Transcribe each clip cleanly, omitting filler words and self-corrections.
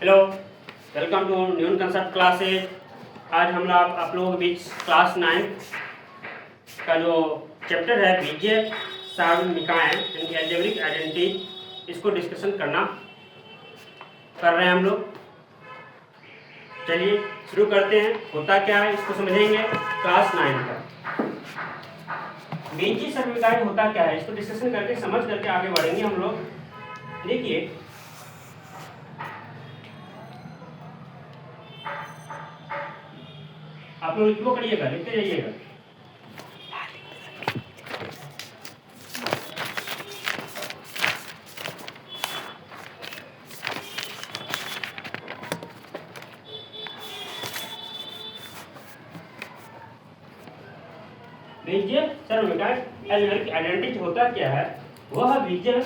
Hello, welcome to न्यून concept classes. आज हम लोग आप लोगों के बीच क्लास 9 का जो चैप्टर है बीजीय सार्वनिकाय यानी अलजेब्रिक आइडेंटिटी, इसको डिस्कशन कर रहे हैं हम लोग। चलिए शुरू करते हैं। होता क्या है इसको समझेंगे। क्लास 9 का बीजीय सार्वनिकाय होता क्या है इसको डिस्कशन करके समझ करके आगे बढ़ेंगे हम लोग। देखिए, आप लोग लिखो, करिएगा, लिखते जाइएगा। बीजीय सार्वनिकाय अलजेब्रिक आइडेंटिटी होता क्या है? वह बीजीय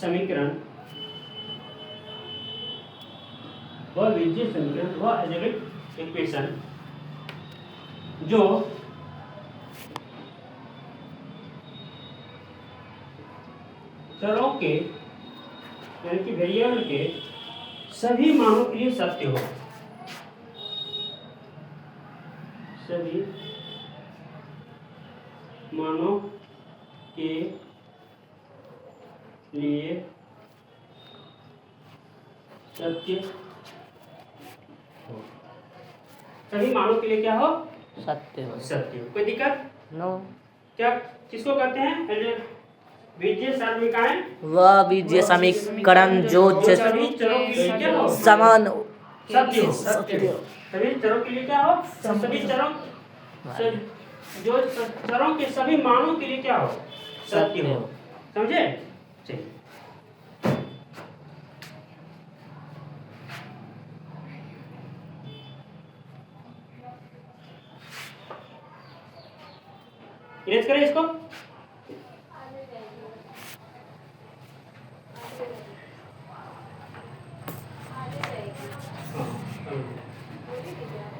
समीकरण, वह अलजेब्रिक इक्वेशन जो चरों के यानी कि वेरिएबल के सभी मानों के लिए सत्य हो। सभी मानों के लिए सत्य हो। सभी मानों के लिए क्या हो? सत्य हो। सत्य हो। कोई दिक्कत? नो। क्या किसको कहते हैं? बीजीय सार्वनिकाय वह बीजीय समीकरण जो सभी चरों के लिए क्या हो? समान सत्य हो। सत्य हो। सभी चरों के लिए क्या हो? सभी चरों जो चरों के सभी मानों के लिए क्या हो? सत्य हो। समझे? चलिए, इरेज करें इसको।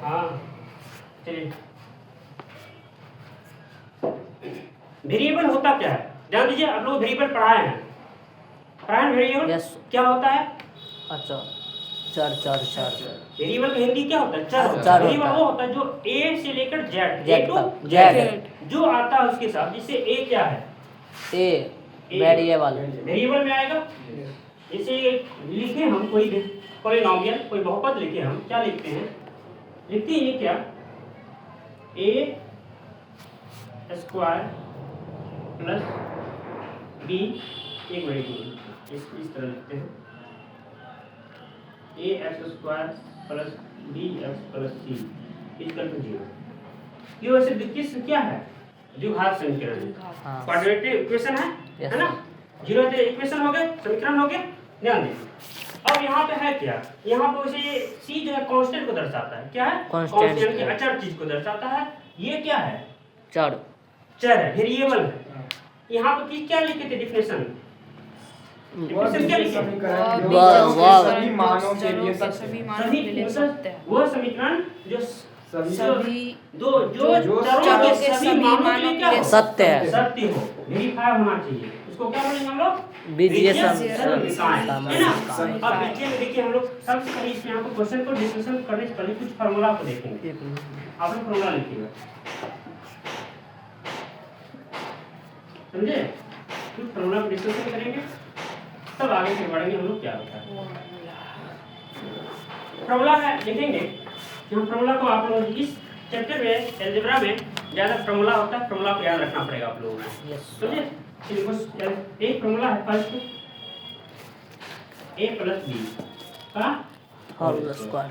हाँ, चलिए। वेरिएबल होता क्या है? ध्यान दीजिए, आप लोग वेरिएबल पढ़ाए हैं वेरिएबल। Yes. क्या होता है? अच्छा, चर चर चर वेरिएबल का हिंदी क्या होता है? चर होता है। चर वेरिएबल होता वो होता है जो ए से लेकर जेड, जेड तक, जेड जो आता है उसके साथ। जिससे ए क्या है? ए वेरिएबल वेरिएबल में आएगा। जैसे लिखे हम कोई पॉलिनोमियल, कोई बहुपद लिखे, हम क्या लिखते हैं? लिखते हैं ये क्या? ए स्क्वायर प्लस बी, एक मिनट, इस तरह लिखते हैं। A x square plus b x plus c equal to 0। ये वैसे किस क्या है? द्विघात समीकरण है, क्वाड्रेटिक इक्वेशन है ना? 0 इक्वेशन हो गए, समीकरण हो गया। ध्यान दीजिए, अब यहाँ पे है क्या? यहाँ पे वैसे सी जो है कांस्टेंट को दर्शाता है। क्या है? कांस्टेंट यानी कि अचर चीज को दर्शाता है। ये क्या है? चर है, वेरिएबल है। यहाँ पे क्या लिखे थे डिफिनेशन? क्या लिखे? सभी मानों के लिए सत्य है। वह समीकरण जो सभी जो चरों के सभी मानों के लिए क्या हो? सत्य है। सत्य हो, वेरीफाई होना चाहिए। उसको क्या बोलेंगे हम लोग? बीजीय समीकरण, है ना? अब बीजीय में देखिए, हम लोग सबसे पहले इसमें यहाँ पे क्वेश्चन को डिस्कशन करने से पहले कुछ फार्मूला को देखेंगे। आप लोग फार्मूला लिखिएगा, समझे? कुछ फार्मूला को डिस्कशन करेंगे, तब आगे फिर बढ़ेंगे हम लोग क्या होता है। फार्मूला है लिखेंगे। जो फार्मूला को आप लोग इस चैप्टर में अलजेब्रा में ज्यादा फार्मूला होता है, फार्मूला को याद रखना पड़ेगा आप लोगों को। समझे? चलिए, बस एक फार्मूला है फर्स्ट, a प्लस बी का होल स्क्वायर।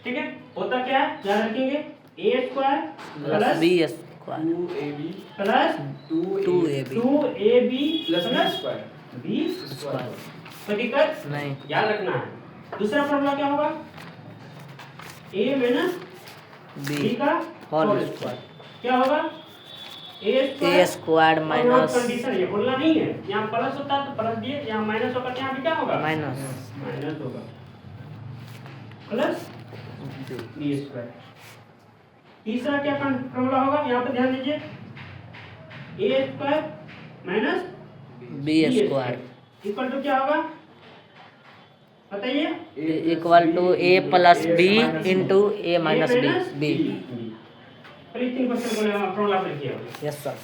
ठीक है? होता क्या है? याद रखेंगे, a square plus B square 2ab plus 2ab plus B square. कोई दिक्कत नहीं। याद रखना है। दूसरा फार्मूला क्या होगा? a माइनस बी का होल स्क्वायर। क्या होगा? ए स्क्वायर माइनस कंडीशन ये बोलना नहीं है। यहाँ प्लस होता है तो प्लस दिए, यहाँ माइनस होगा तो यहाँ भी क्या होगा? माइनस होगा, प्लस बी स्क्वायर। तीसरा क्या फार्मूला होगा? यहाँ पे ध्यान दीजिए, a square minus b square equal to क्या होगा बताइए। Equal to a plus b into a minus b b. पहले 3 क्वेश्चन को फॉर्मूला पर किया होगा। Yes sir.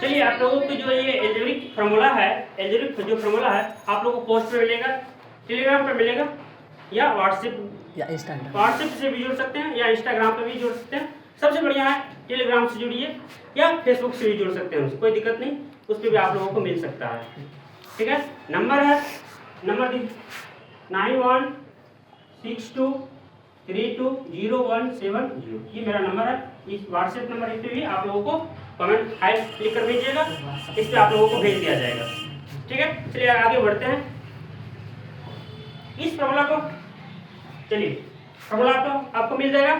चलिए आप लोगों को जो ये एल्जेब्रिक फार्मूला है, एल्जेब्रिक जो फार्मूला है आप लोगों को पोस्ट पे मिलेगा, टेलीग्राम पे मिलेगा या व्हाट्सएप या इंस्टाग्राम व्हाट्सएप से भी जुड़ सकते हैं या इंस्टाग्राम पे भी जुड़ सकते हैं। सबसे बढ़िया है टेलीग्राम से जुड़िए या फेसबुक से भी जुड़ सकते हैं, कोई दिक्कत नहीं, उस पर भी आप लोगों को मिल सकता है। ठीक है, नंबर है, नंबर 9162320170, ये मेरा नंबर है। इस व्हाट्सएप नंबर इस पे भी आप लोगों को कमेंट हाई लिख कर भेजिएगा, इस पे आप लोगों को भेज दिया जाएगा। ठीक है, चलिए आगे बढ़ते हैं। इस फॉर्मूला को, चलिए फॉर्मूला आपको मिल जाएगा।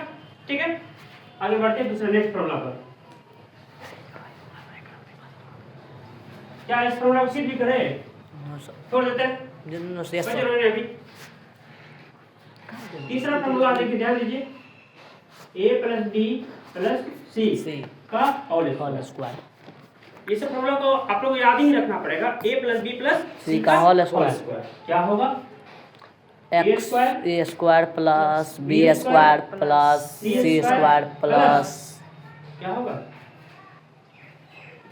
ठीक है, आगे बढ़ते हैं दूसरे नेक्स्ट फॉर्मूला पर। क्या इस फॉर्मूला को सीध भी करें, छोड़ देते हैं, यस कोई सर। जरूरी नहीं अभी। तीसरा फॉर्मूला देखिए, ध्यान दीजिए, a plus b plus c का होल स्क्वायर। ये सब फॉर्मूला को आप लोग याद ही रखना पड़ेगा। a plus b plus c का होल स्क्वायर क्या होगा? X a square plus B square plus c square plus क्या होगा?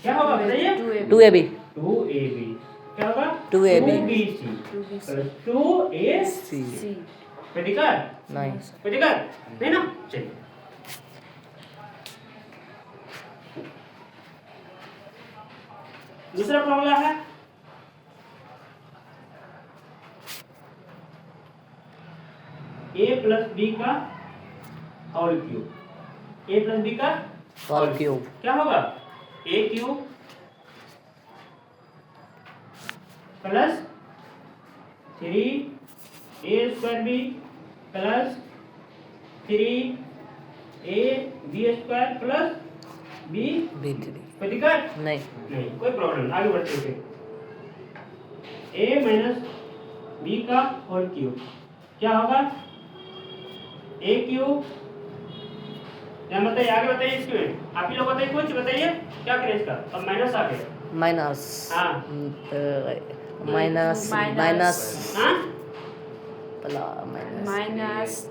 क्या होगा बताइए? 2ab 2ab क्या होगा? 2ab 2bc plus 2ac। सी कोई दिक्कत नहीं कोई दिक्कत नहीं ना। चलिए दूसरा फॉर्मूला है a प्लस बी का whole cube, a plus B का होल क्यूब क्या होगा? a cube plus 3a square B plus 3a B square plus B. b3 कोई दिक्कत नहीं नहीं, कोई प्रॉब्लम नहीं, आगे बढ़ते हैं। a माइनस बी का होल क्यूब क्या होगा? a क्यूब क्या बताइए, आगे बताइए, इसमें आप ही लोग बताइए, कुछ बताइए क्या करें इसका। अब माइनस आ गया, माइनस हाँ माइनस माइनस हाँ minus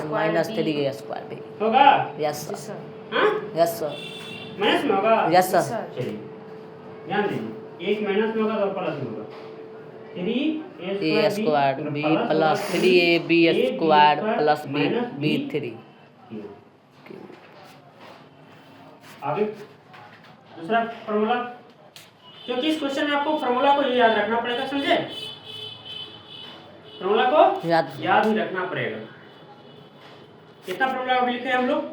minus 3a square B. होगा, यस जी सर। सर। हाँ यस सर। माइनस में होगा। Yes sir. सर चलिए ध्यान दीजिए, एक माइनस में होगा तो प्लस में होगा। 3a square B plus 3ab square plus b3 आगे दूसरा फॉर्मूला, क्योंकि इस क्वेश्चन में आपको फॉर्मूला को याद रखना पड़ेगा, समझे? फॉर्मूला को याद याद ही रखना पड़ेगा। कितना फॉर्मूला अभी लिखे हम लोग?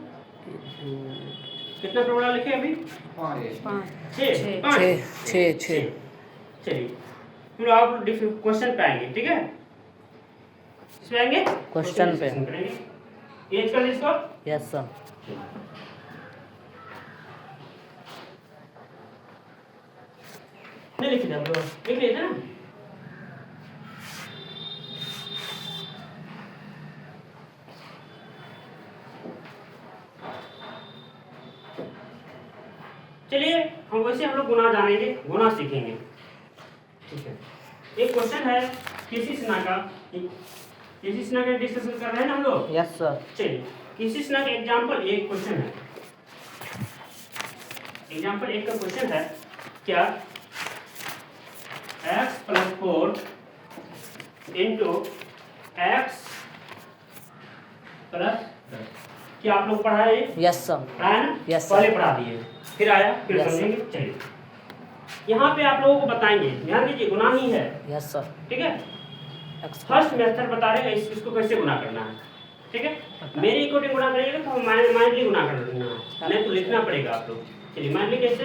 कितना फॉर्मूला लिखे अभी? 5 छः चलिए फिर आप क्वेश्चन पे आएंगे। ठीक है, इसमें आएंगे क्वेश्चन पे करेंगे। एज का इसको यस सर। नहीं लिखे थे आप लोग, लिख लिए थे ना? चलिए हम वैसे हम लोग गुना जानेंगे, गुना सीखेंगे। ठीक है, एक क्वेश्चन है किसी स्ना का, किसी स्ना का डिस्कशन कर रहे हैं ना हम लोग। Yes sir. चलिए किसी स्ना का एग्जांपल एक क्वेश्चन है, एग्जांपल एक का क्वेश्चन है, क्या x plus 4 into x plus 10, क्या आप लोग पढ़ाए? Yes sir. पढ़ाया ना? Yes, sir. पहले पढ़ा दिए, फिर आया, फिर Yes, समझेंगे। चलिए यहाँ पे आप लोगों को बताएंगे, ध्यान दीजिए, गुना ही है। Yes sir. ठीक है, एक्स फर्स्ट मेथड बता रहे हैं इसको कैसे गुना करना है। ठीक है, मेरे अकॉर्डिंग गुना करिएगा तो माइंडली गुना करना है, नहीं तो लिखना पड़ेगा आप लोग। चलिए माइंडली कैसे,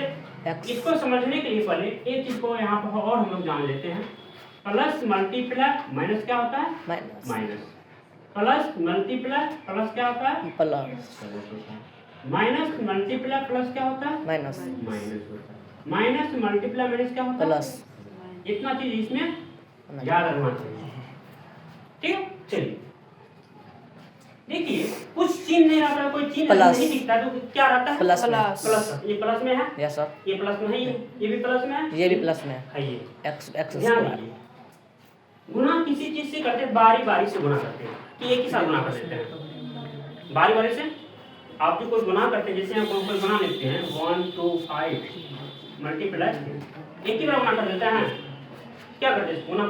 इसको समझने के लिए पहले एक चीज को यहाँ पर और हम लोग जान लेते हैं। प्लस मल्टीप्लाई माइनस क्या होता है? Minus minus. Plus multiply plus क्या होता है? प्लस माइनस मल्टीप्लाई प्लस क्या होता है? माइनस माइनस होता है। माइनस मल्टीप्लाई माइनस क्या होता है? प्लस। इतना चीज इसमें याद रखना चाहिए। ठीक है, चलिए देखिए कुछ चिन्ह नहीं आता, कोई चिन्ह प्लस। नहीं दिखता तो क्या रहता है? प्लस में। प्लस। ये प्लस में है, यस सर, ये प्लस में है, ये भी प्लस में है, ये भी प्लस में है ये। एक्स ध्यान स्क्वायर। दीजिए, गुना किसी चीज से करते हैं, बारी बारी से गुना करते हैं कि एक ही साथ गुना कर देते हैं, बारी बारी से। आप जो कोई गुना करते हैं, जैसे हम कोई गुना लिखते हैं 1 2 5 मल्टीप्लाई, एक ही बार गुना कर देते हैं, क्या करते हैं? गुना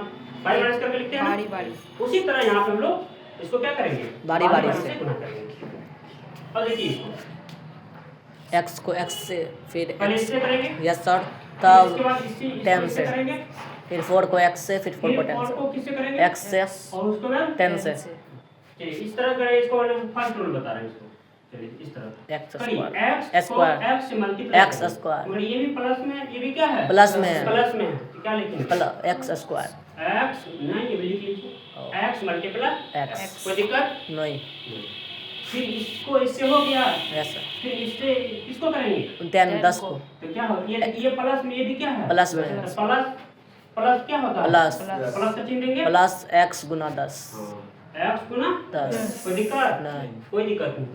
बारी बारी से करके लिखते हैं ना? बारी बारी। उसी तरह यहाँ पे हम लोग इसको क्या करेंगे? बारी बारी से गुना करेंगे। और देखिए इसको एक्स को एक्स से, फिर पहले एक्स, इससे करेंगे, यस सर, इसके तब बाद इससे 10 इससे से, करेंगे, फिर 4 को एक्स से, फिर 4 को फिर 10 और को से, किससे करेंगे? एक्स से और उसके बाद 10 से, चलिए इस तरह करें, इसको हम फर्स्ट रूल बता रहे हैं इसको। चलिए इस तरह एक्स करिए, स्क्वायर, x को स्क्वायर, x से मल्टीप्लाई एक्स करें। स्क्वायर। मगर ये भी प्लस में है, ये भी क्या है? प्लस में है। प्लस में है, तो क्या लिखेंगे? एक्स स्क्वायर, x नहीं, ये भी लिख लीजिए, x मल्टीप्लाई एक्स, कोई दिक्कत नहीं, नहीं। फिर इसको इससे हो गया, यस सर, फिर इससे किसको करेंगे? 10 को, तो क्या हो, ये प्लस में, ये भी क्या है? प्लस में, तो प्लस प्लस क्या होता है? प्लस, प्लस का चिन्ह देंगे, प्लस एक्स गुना 10, x गुना 10, कोई दिक्कत नहीं, कोई दिक्कत नहीं।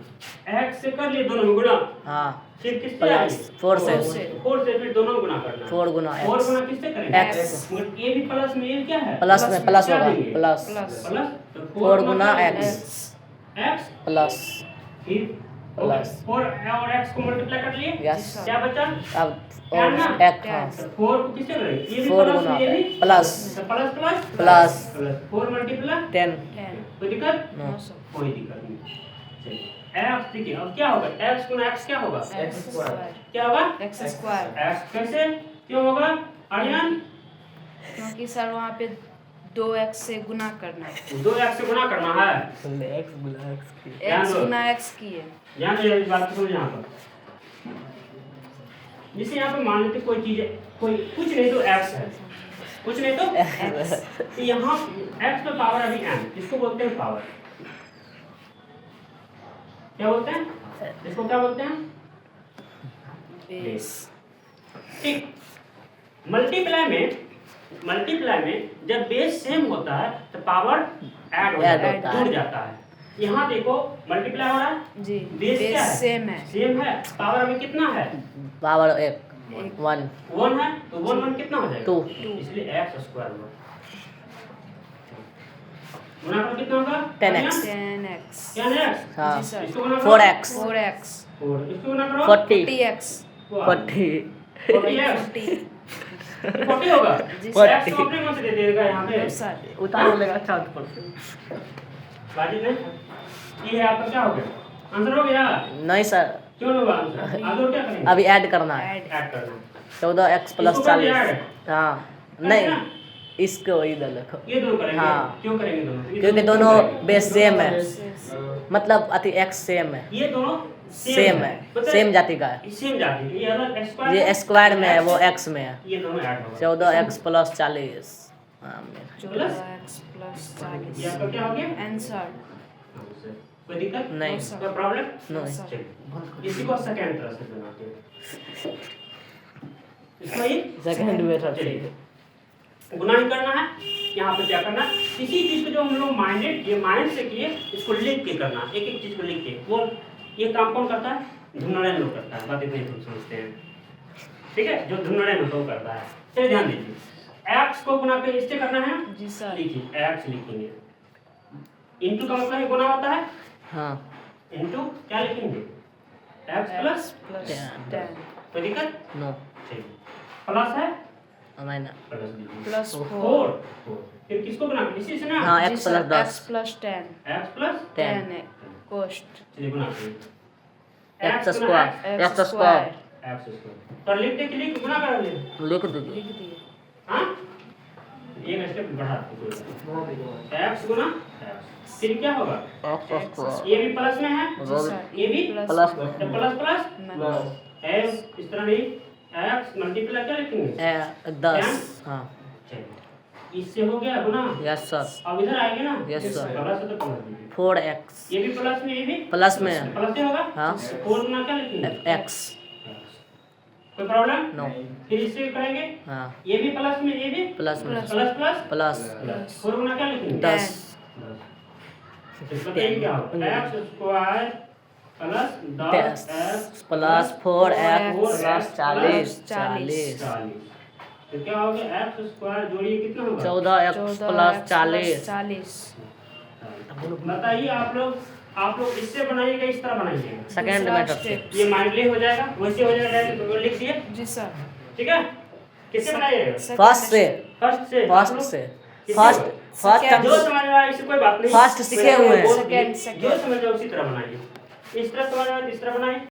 x से कर लिए दोनों में गुना, हाँ, फिर किससे प्लस आएगी? 4 से, 4 से फिर दोनों गुना करना है। 4 गुना 4 एक्स, गुना किससे करेंगे? X। मगर ये भी प्लस में, ये क्या है? प्लस में, प्लस क्या होगा, देंगे? प्लस, प्लस तो 4 गुना क्या एक्स, देंगे? x प्लस, फिर प्लस। 4 और x को मल्टीप्लाई कर लिए, यस, क्या बचा? अब क्या और ना? एक, हाँ, तो 4 को किससे करेंगे? ये भी 4 प्लस गुना में, ये भी प्लस, तो plus plus plus, plus 4 multiply 10, कोई दिक्कत? नो, कोई दिक्कत नहीं। चलिए x, देखिए अब क्या होगा? x गुना x क्या होगा? X square. क्या होगा? X square. x कैसे क्यों होगा? आर्यन क्योंकि सर वहाँ पे 2x से गुना करना है। 2x से गुना करना है। एक्स गुना एक्स की, ध्यान x दो। गुना x की है। ध्यान दो, इस बात को समझो यहाँ पर। जैसे यहाँ पे मान लेते कोई चीज, कोई कुछ नहीं तो x है, कुछ नहीं तो x। तो यहाँ x पे पावर अभी n, इसको बोलते हैं पावर। क्या बोलते हैं? इसको क्या बोलते हैं? बेस। ठीक। मल्टीप्लाई में जब बेस सेम होता है तो पावर ऐड हो जाता है, होता है। जुड़ जाता है। यहाँ देखो मल्टीप्लाई हो रहा है, जी बेस क्या है? सेम है। सेम है, पावर अभी कितना है? पावर 1, 1, 1 है, तो 1 1 कितना हो जाएगा? 2, इसलिए x स्क्वायर हुआ। गुना करो कितना होगा? 10x, 10x। क्या है x? हाँ, जी सर। इसको गुना करो 4x, 4x। 4, इसको गुना करो 40, 40x। 40, 40x 40। 40 होगा। जी सर। x को अपने मन से दे देगा यहाँ पे। No sir. उतार लेगा चांद पर, बाजी नहीं, ये आपका क्या हो गया? आंसर हो गया? नहीं सर, क्यों नहीं हुआ आंसर? आगे और क्या करेंगे? अभी ऐड करना है, ऐड। ऐड करना है। 14x प्लस इसको कर दिया 40, ऐड? हाँ, करना है ना? नहीं, इसको इधर लिखो, ये दोनों करेंगे। हाँ। क्यों करेंगे दोनों? ये क्योंकि क्यों दोनों करेंगे? बेस सेम है, Yes। मतलब अति x सेम है, ये दोनों सेम है, पता सेम जाति का है, सेम जाति है। ये अलग स्क्वायर ये स्क्वायर में है, वो x में है, ये दोनों ऐड होगा। 14x प्लस 40, हाँ, 14x प्लस ये 40। आपका क्या हो गया? आंसर। कोई दिक्कत? नहीं, कोई प्रॉब्लम? नहीं, चलिए इसी को सेकंड तरह से बनाते हैं। इसको ये सेकंड मेथड, चलिए गुना ही करना है। यहाँ पे क्या करना है? किसी चीज को जो हम लोग माइंड से किए, इसको लिख के करना, एक एक चीज को लिख के। वो ये काम कौन करता है? धुनड़े लोग करता है, बात इतनी तुम समझते हैं, ठीक है? जो धुनड़े लोग वो करता है। चलिए ध्यान दीजिए, x को गुना पे इससे करना है, जी सर। लिखिए x लिखेंगे। इनटू का मतलब गुना होता है, हाँ, इनटू क्या लिखेंगे? x plus plus 10। 10 कोई दिक्कत? नो, चलिए प्लस है, माइनस, प्लस लीजिए। प्लस 4 फिर किसको गुना? इसी से ना, हाँ, जी x sir, plus 10, x plus 10 x plus 10 है कोस्ट। चलिए गुना करिए। x गुना square, x x square, x square तो लिख दे कि लिख गुना कर ले। लिख दीजिए, लिख दिए। हाँ, एक स्टेप बढ़ा दो। x गुना x, फिर क्या होगा? x स्क्वायर, ये भी प्लस में है, जी सर। ये भी प्लस, तो प्लस प्लस माइनस। है, इस तरह नहीं। x मल्टीप्लाई क्या लिखेंगे? 10, हाँ, चलिए इससे हो गया गुना। यस सर, अब इधर आएंगे ना, Yes, sir. प्लस है तो प्लस दीजिए। 4x, ये भी प्लस में, ये भी प्लस में है, प्लस ही होगा। हाँ, 4 गुना क्या लिखेंगे? x, कोई प्रॉब्लम? नो, फिर इससे करेंगे, हाँ, ये भी प्लस में, ये भी प्लस में, प्लस प्लस प्लस, प्लस 4 गुना क्या लिखेंगे? 10, तो बताइए क्या होगा x square plus 10 plus 4x plus plus 40 तो क्या हो गया एक्स स्क्वायर जोड़िए कितना होगा 14x प्लस 40 40 बताइए आप लोग इससे बनाइएगा इस तरह बनाइएगा सेकेंड दूसरा मेथड से step। ये माइंडली हो जाएगा वैसे हो जाएगा डायरेक्ट लिख दिए जी सर। ठीक है किससे बनाइएगा फर्स्ट से फर्स्ट से फर्स्ट से किससे फर्स्ट होगा? फर्स्ट जो समझ में आए इससे कोई बात नहीं फर्स्ट सीखे हुए हैं। जो समझ में उसी तरह बनाइए इस तरह समझ में आए तो इस तरह बनाइए